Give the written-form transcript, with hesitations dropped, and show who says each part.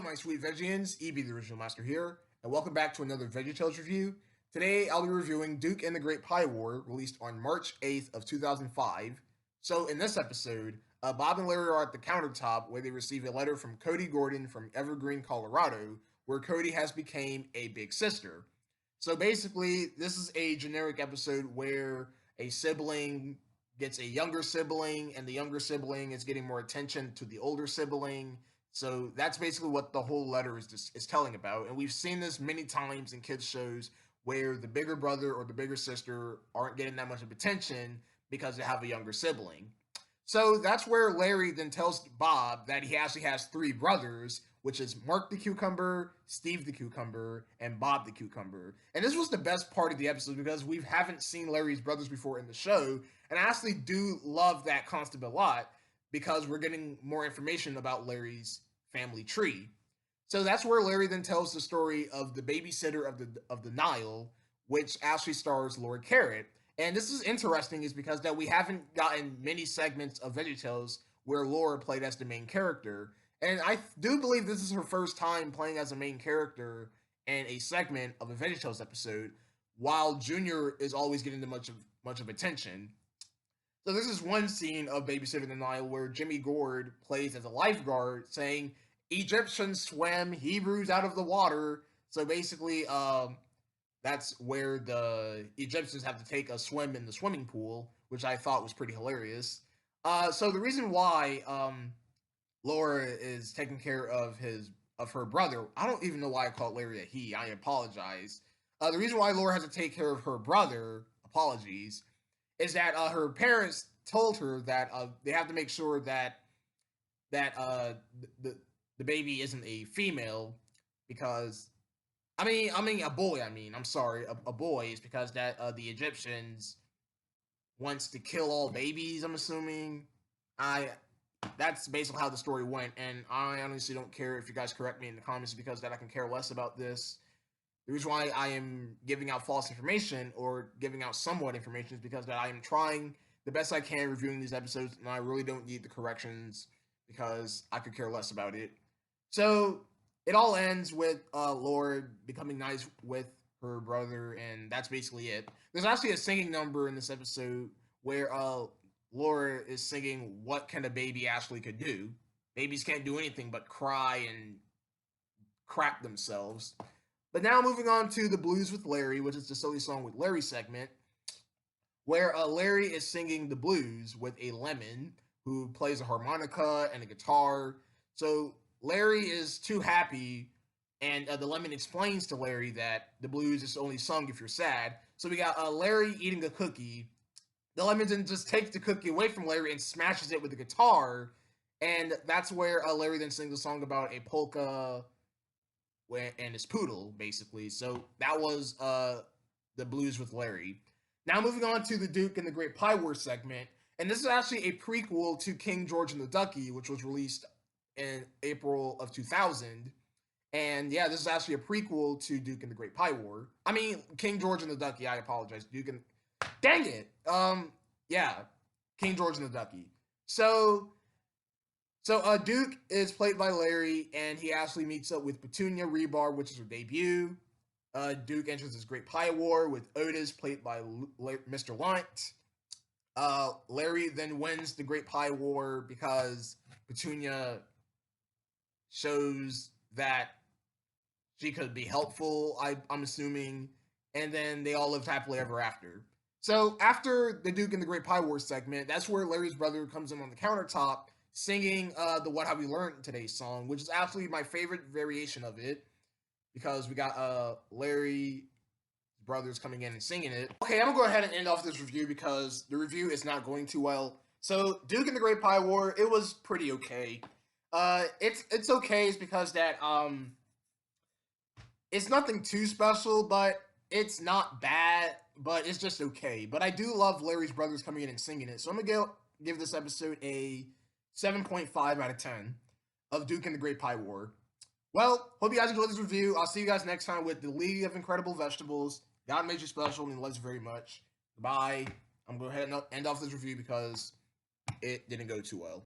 Speaker 1: Hello, my sweet Vegians, EB the Original Master here, and welcome back to another VeggieTales review. Today, I'll be reviewing Duke and the Great Pie War, released on March 8th of 2005. So, in this episode, Bob and Larry are at the countertop where they receive a letter from Cody Gordon from Evergreen, Colorado, where Cody has become a big sister. So basically, this is a generic episode where a sibling gets a younger sibling, and the younger sibling is getting more attention to the older sibling. So that's basically what the whole letter is telling about. And we've seen this many times in kids shows where the bigger brother or the bigger sister aren't getting that much of attention because they have a younger sibling. So that's where Larry then tells Bob that he actually has three brothers, which is Mark the Cucumber, Steve the Cucumber, and Bob the Cucumber. And this was the best part of the episode because we haven't seen Larry's brothers before in the show. And I actually do love that concept a lot because we're getting more information about Larry's family tree. So that's where Larry then tells the story of the babysitter of the Nile, which actually stars Lord Carrot. And this is interesting is because that we haven't gotten many segments of VeggieTales where Laura played as the main character. And I do believe this is her first time playing as a main character in a segment of a VeggieTales episode, while Junior is always getting much of attention. So this is one scene of Babysitter in the Nile where Jimmy Gord plays as a lifeguard saying, Egyptians swam Hebrews out of the water. So basically, that's where the Egyptians have to take a swim in the swimming pool, which I thought was pretty hilarious. So the reason why Laura is taking care of her brother, I don't even know why I called Larry a he. I apologize. The reason why Laura has to take care of her brother, apologies, is that her parents told her that they have to make sure that the baby isn't a female because I mean a boy. I'm sorry, a boy is because that the Egyptians wants to kill all babies. I'm assuming. That's basically how the story went, and I honestly don't care if you guys correct me in the comments because that I can care less about this. The reason why I am giving out false information or giving out somewhat information is because that I am trying the best I can reviewing these episodes, and I really don't need the corrections because I could care less about it. So it all ends with Laura becoming nice with her brother, and that's basically it. There's actually a singing number in this episode where Laura is singing what can a baby actually could do. Babies can't do anything but cry and crap themselves. But now moving on to the Blues with Larry, which is the Silly Song with Larry segment, where Larry is singing the blues with a lemon who plays a harmonica and a guitar. So Larry is too happy, and the lemon explains to Larry that the blues is only sung if you're sad. So we got Larry eating a cookie. The lemon then just takes the cookie away from Larry and smashes it with the guitar, and that's where Larry then sings a song about a polka and his poodle, basically. So that was the Blues with Larry. Now moving on to the Duke and the Great Pie War segment, and this is actually a prequel to King George and the Ducky, which was released in April of 2000. And yeah, this is actually a prequel to Duke and the Great Pie War. I mean, King George and the Ducky, I apologize. Duke and... Dang it! Yeah, King George and the Ducky. So Duke is played by Larry, and he actually meets up with Petunia Rebar, which is her debut. Duke enters his Great Pie War with Otis, played by Mr. Lunt. Larry then wins the Great Pie War because Petunia shows that she could be helpful, I'm assuming, and then they all lived happily ever after. So after the Duke and the Great Pie War segment, that's where Larry's brother comes in on the countertop singing the What Have We Learned Today song, which is actually my favorite variation of it because we got Larry's brothers coming in and singing it. Okay, I'm gonna go ahead and end off this review because the review is not going too well. So Duke and the Great Pie War, it was pretty okay. It's okay is because that it's nothing too special, but it's not bad, but it's just okay. But I do love Larry's brothers coming in and singing it. So I'm gonna give this episode a 7.5 out of 10 of Duke and the Great Pie War. Well, hope you guys enjoyed this review. I'll see you guys next time with the League of Incredible Vegetables. God made you special and he loves you very much. Bye. I'm going to go ahead and end off this review because it didn't go too well.